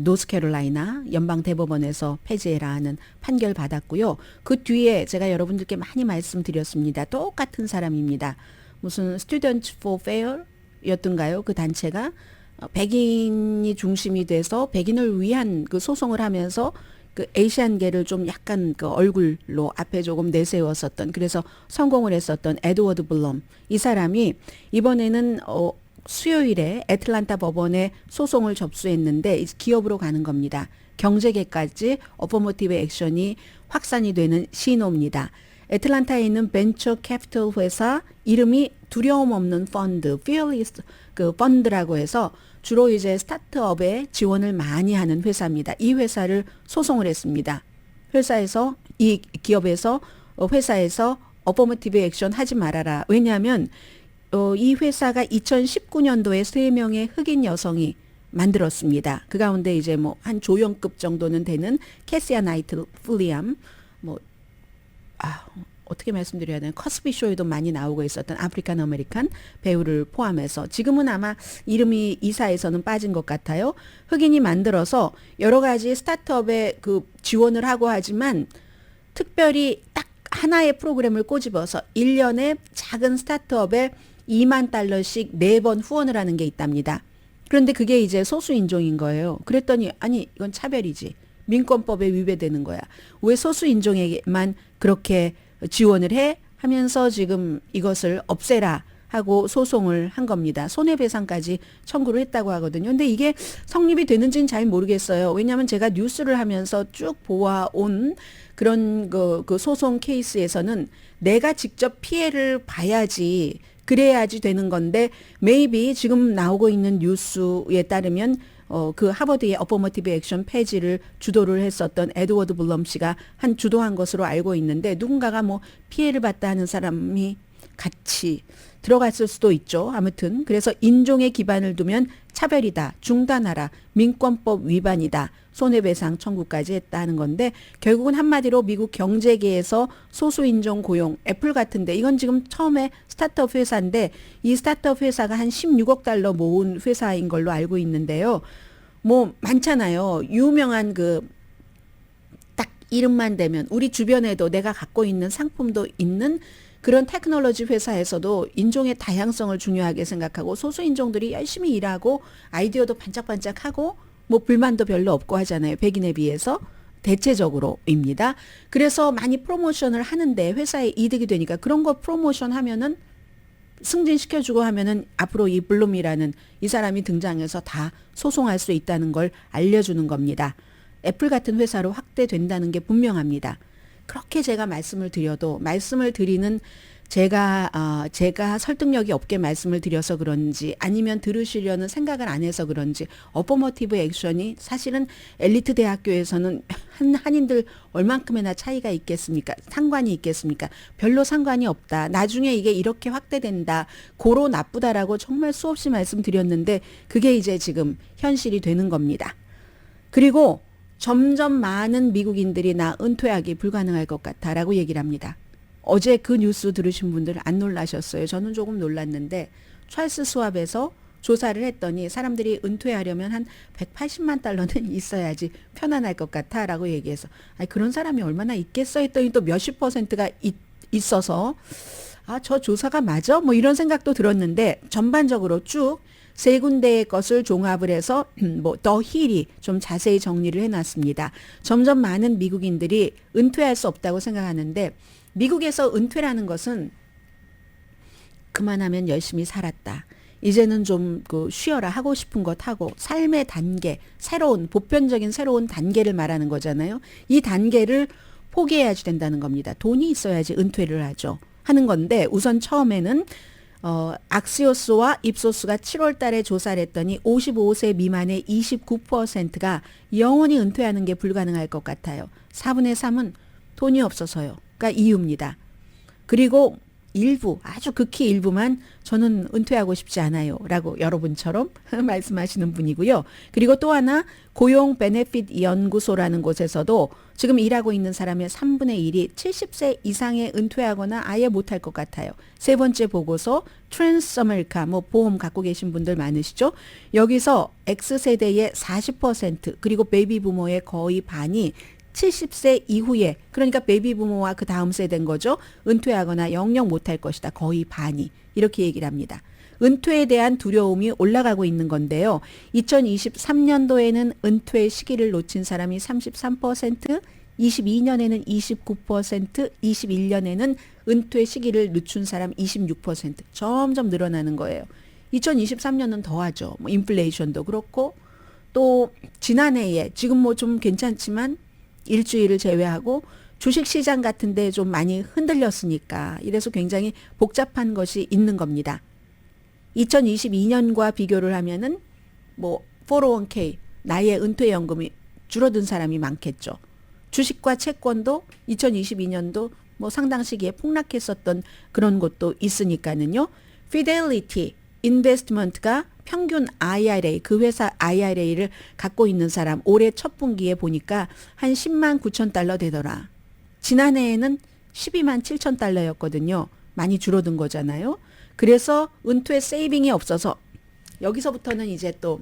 노스캐롤라이나 연방 대법원에서 폐지해라는 판결 받았고요. 그 뒤에 제가 여러분들께 많이 말씀드렸습니다. 똑같은 사람입니다. 무슨 Students for Fair였던가요? 그 단체가 백인이 중심이 돼서 백인을 위한 그 소송을 하면서 그 에이시안계를 좀 약간 그 얼굴로 앞에 조금 내세웠었던, 그래서 성공을 했었던 에드워드 블럼, 이 사람이 이번에는 수요일에 애틀란타 법원에 소송을 접수했는데 기업으로 가는 겁니다. 경제계까지 어퍼머티브 액션이 확산이 되는 신호입니다. 애틀란타에 있는 벤처 캐피털 회사 이름이 두려움 없는 펀드, Fearless 그 펀드라고 해서 주로 이제 스타트업에 지원을 많이 하는 회사입니다. 이 회사를 소송을 했습니다. 이 기업에서 회사에서 어퍼머티브 액션 하지 말아라. 왜냐하면 이 회사가 2019년도에 3명의 흑인 여성이 만들었습니다. 그 가운데 이제 뭐 한 조연급 정도는 되는 캐시아 나이트 플리암, 어떻게 말씀드려야 되나, 커스비 쇼에도 많이 나오고 있었던 아프리칸 아메리칸 배우를 포함해서, 지금은 아마 이름이 이사에서는 빠진 것 같아요. 흑인이 만들어서 여러 가지 스타트업에 그 지원을 하고 하지만 특별히 딱 하나의 프로그램을 꼬집어서 1년에 작은 스타트업에 $20,000씩 4번 후원을 하는 게 있답니다. 그런데 그게 이제 소수인종인 거예요. 그랬더니 아니 이건 차별이지. 민권법에 위배되는 거야. 왜 소수인종에게만 그렇게 지원을 해? 하면서 지금 이것을 없애라 하고 소송을 한 겁니다. 손해배상까지 청구를 했다고 하거든요. 근데 이게 성립이 되는지는 잘 모르겠어요. 왜냐하면 제가 뉴스를 하면서 쭉 보아온 그런 그 소송 케이스에서는 내가 직접 피해를 봐야지, 그래야지 되는 건데, maybe 지금 나오고 있는 뉴스에 따르면 그 하버드의 어퍼머티브 액션 폐지를 주도를 했었던 에드워드 블럼 씨가 주도한 것으로 알고 있는데, 누군가가 뭐 피해를 봤다 하는 사람이 같이 들어갔을 수도 있죠. 아무튼 그래서 인종의 기반을 두면 차별이다, 중단하라, 민권법 위반이다, 손해배상 청구까지 했다는 건데, 결국은 한마디로 미국 경제계에서 소수인종 고용, 애플 같은데, 이건 지금 처음에 스타트업 회사인데 이 스타트업 회사가 한 16억 달러 모은 회사인 걸로 알고 있는데요. 뭐 많잖아요. 유명한 딱 이름만 대면 우리 주변에도 내가 갖고 있는 상품도 있는 그런 테크놀로지 회사에서도 인종의 다양성을 중요하게 생각하고 소수인종들이 열심히 일하고 아이디어도 반짝반짝하고 뭐 불만도 별로 없고 하잖아요. 백인에 비해서 대체적으로입니다. 그래서 많이 프로모션을 하는데 회사에 이득이 되니까 그런 거 프로모션 하면은 승진시켜주고 하면은 앞으로 이 블룸이라는 이 사람이 등장해서 다 소송할 수 있다는 걸 알려주는 겁니다. 애플 같은 회사로 확대된다는 게 분명합니다. 그렇게 제가 말씀을 드려도 말씀을 드리는 제가 설득력이 없게 말씀을 드려서 그런지 아니면 들으시려는 생각을 안 해서 그런지 어퍼머티브 액션이 사실은 엘리트 대학교에서는 한인들 얼만큼이나 차이가 있겠습니까? 상관이 있겠습니까? 별로 상관이 없다. 나중에 이게 이렇게 확대된다. 고로 나쁘다라고 정말 수없이 말씀드렸는데 그게 이제 지금 현실이 되는 겁니다. 그리고 점점 많은 미국인들이 나 은퇴하기 불가능할 것 같다라고 얘기를 합니다. 어제 그 뉴스 들으신 분들 안 놀라셨어요? 저는 조금 놀랐는데 찰스 수왑에서 조사를 했더니 사람들이 은퇴하려면 한 180만 달러는 있어야지 편안할 것 같아라고 얘기해서 그런 사람이 얼마나 있겠어 했더니 또 몇십 퍼센트가 있어서 저 조사가 맞아? 뭐 이런 생각도 들었는데 전반적으로 쭉 세 군데의 것을 종합을 해서 더 힐이 좀 자세히 정리를 해놨습니다. 점점 많은 미국인들이 은퇴할 수 없다고 생각하는데 미국에서 은퇴라는 것은 그만하면 열심히 살았다. 이제는 좀 쉬어라, 하고 싶은 것 하고 삶의 단계, 보편적인 새로운 단계를 말하는 거잖아요. 이 단계를 포기해야지 된다는 겁니다. 돈이 있어야지 은퇴를 하는 건데 우선 처음에는 악시오스와 입소스가 7월 달에 조사를 했더니 55세 미만의 29%가 영원히 은퇴하는 게 불가능할 것 같아요. 4분의 3은 돈이 없어서요. 가 이유입니다. 그리고 일부, 아주 극히 일부만 저는 은퇴하고 싶지 않아요. 라고 여러분처럼 말씀하시는 분이고요. 그리고 또 하나 고용 베네핏 연구소라는 곳에서도 지금 일하고 있는 사람의 3분의 1이 70세 이상에 은퇴하거나 아예 못할 것 같아요. 세 번째 보고서 트랜스 아메리카 뭐 보험 갖고 계신 분들 많으시죠? 여기서 X세대의 40% 그리고 베이비 부모의 거의 반이 70세 이후에 그러니까 베이비 부모와 그 다음 세대인 거죠. 은퇴하거나 영영 못할 것이다. 거의 반이 이렇게 얘기를 합니다. 은퇴에 대한 두려움이 올라가고 있는 건데요. 2023년도에는 은퇴 시기를 놓친 사람이 33%, 22년에는 29%, 21년에는 은퇴 시기를 늦춘 사람 26% 점점 늘어나는 거예요. 2023년은 더하죠. 뭐 인플레이션도 그렇고 또 지난해에 지금 뭐 좀 괜찮지만 일주일을 제외하고 주식시장 같은 데 좀 많이 흔들렸으니까 이래서 굉장히 복잡한 것이 있는 겁니다. 2022년과 비교를 하면은 뭐 401k 나의 은퇴연금이 줄어든 사람이 많겠죠. 주식과 채권도 2022년도 뭐 상당 시기에 폭락했었던 그런 곳도 있으니까는요. 피델리티 인베스트먼트가 평균 IRA, 그 회사 IRA를 갖고 있는 사람 올해 첫 분기에 보니까 한 10만 9천 달러 되더라. 지난해에는 12만 7천 달러였거든요. 많이 줄어든 거잖아요. 그래서 은퇴 세이빙이 없어서 여기서부터는 이제 또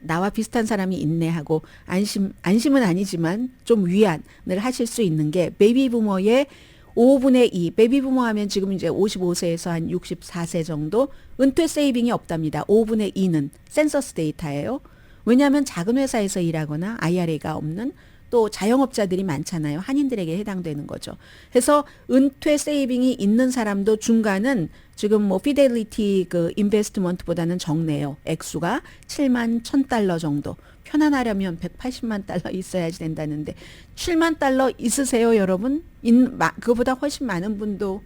나와 비슷한 사람이 있네 하고 안심은 아니지만 좀 위안을 하실 수 있는 게 베이비 부머의 5분의 2, 베이비 부머 하면 지금 이제 55세에서 한 64세 정도 은퇴 세이빙이 없답니다. 5분의 2는 센서스 데이터예요. 왜냐하면 작은 회사에서 일하거나 IRA가 없는 또 자영업자들이 많잖아요. 한인들에게 해당되는 거죠. 그래서 은퇴 세이빙이 있는 사람도 중간은 지금 뭐 피델리티 그 인베스트먼트보다는 적네요. 액수가 7만 1천 달러 정도. 편안하려면 180만 달러 있어야지 된다는데 7만 달러 있으세요, 여러분? 그거보다 훨씬 많은 분도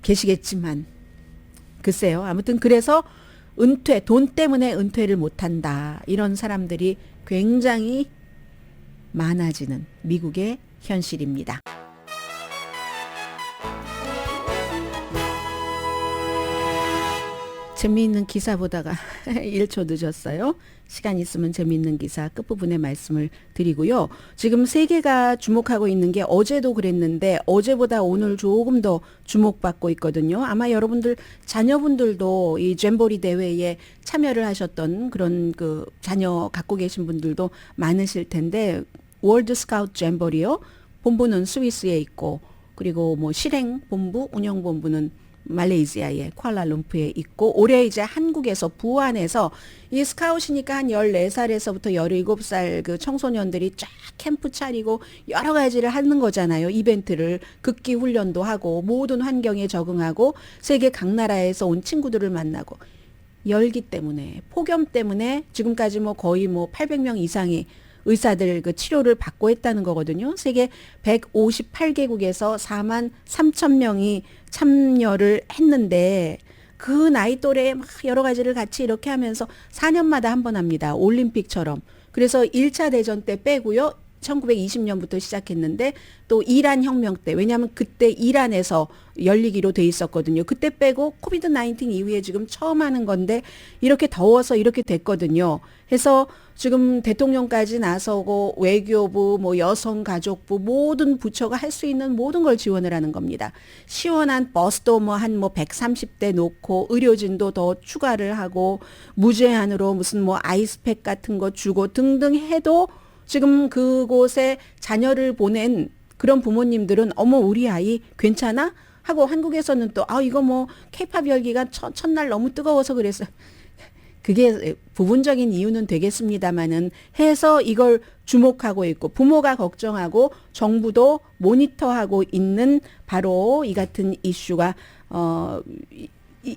계시겠지만 글쎄요. 아무튼 그래서 은퇴, 돈 때문에 은퇴를 못한다. 이런 사람들이 굉장히 많아지는 미국의 현실입니다. 재미있는 기사 보다가 1초 늦었어요. 시간 있으면 재미있는 기사 끝부분에 말씀을 드리고요. 지금 세계가 주목하고 있는 게 어제도 그랬는데 어제보다 오늘 조금 더 주목받고 있거든요. 아마 여러분들 자녀분들도 이 잼버리 대회에 참여를 하셨던 그런 그 자녀 갖고 계신 분들도 많으실 텐데 월드 스카우트 잼버리요. 본부는 스위스에 있고 그리고 뭐 실행 본부, 운영 본부는 말레이시아의 쿠알라룸푸르에 있고 올해 이제 한국에서 부안에서 이 스카웃이니까 한 14살에서부터 17살 그 청소년들이 쫙 캠프 차리고 여러 가지를 하는 거잖아요. 이벤트를 극기 훈련도 하고 모든 환경에 적응하고 세계 각 나라에서 온 친구들을 만나고 열기 때문에 폭염 때문에 지금까지 뭐 거의 뭐 800명 이상이 의사들 그 치료를 받고 했다는 거거든요. 세계 158개국에서 4만 3천 명이 참여를 했는데 그 나이 또래에 막 여러 가지를 같이 이렇게 하면서 4년마다 한 번 합니다. 올림픽처럼. 그래서 1차 대전 때 빼고요. 1920년부터 시작했는데 또 이란 혁명 때 왜냐하면 그때 이란에서 열리기로 돼 있었거든요. 그때 빼고 코비드 19 이후에 지금 처음 하는 건데 이렇게 더워서 이렇게 됐거든요. 해서 지금 대통령까지 나서고 외교부, 뭐 여성가족부 모든 부처가 할 수 있는 모든 걸 지원을 하는 겁니다. 시원한 버스도 뭐 한 뭐 130대 놓고 의료진도 더 추가를 하고 무제한으로 무슨 뭐 아이스팩 같은 거 주고 등등 해도 지금 그곳에 자녀를 보낸 그런 부모님들은 어머 우리 아이 괜찮아? 하고 한국에서는 또 이거 뭐 케이팝 열기가 첫날 너무 뜨거워서 그랬어요. 그게 부분적인 이유는 되겠습니다마는 해서 이걸 주목하고 있고 부모가 걱정하고 정부도 모니터하고 있는 바로 이 같은 이슈가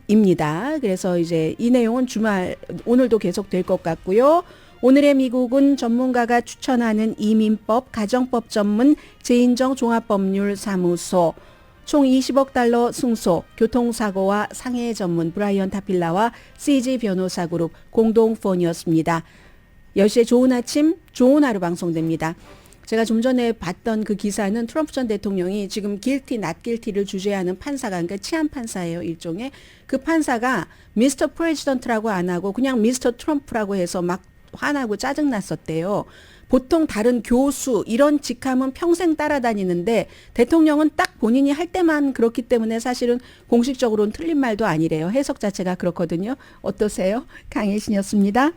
입니다. 그래서 이제 이 내용은 주말 오늘도 계속 될 것 같고요. 오늘의 미국은 전문가가 추천하는 이민법, 가정법 전문 제인정 종합법률사무소 총 20억 달러 승소, 교통사고와 상해 전문 브라이언 타필라와 CG 변호사 그룹 공동 폰이었습니다. 10시에 좋은 아침, 좋은 하루 방송됩니다. 제가 좀 전에 봤던 그 기사는 트럼프 전 대통령이 지금 guilty, not guilty를 주재하는 판사가, 그러니까 치안 판사예요, 일종의. 그 판사가 미스터 프레지던트라고 안 하고 그냥 미스터 트럼프라고 해서 막 화나고 짜증났었대요. 보통 다른 교수 이런 직함은 평생 따라다니는데 대통령은 딱 본인이 할 때만 그렇기 때문에 사실은 공식적으로는 틀린 말도 아니래요. 해석 자체가 그렇거든요. 어떠세요? 강혜신이었습니다.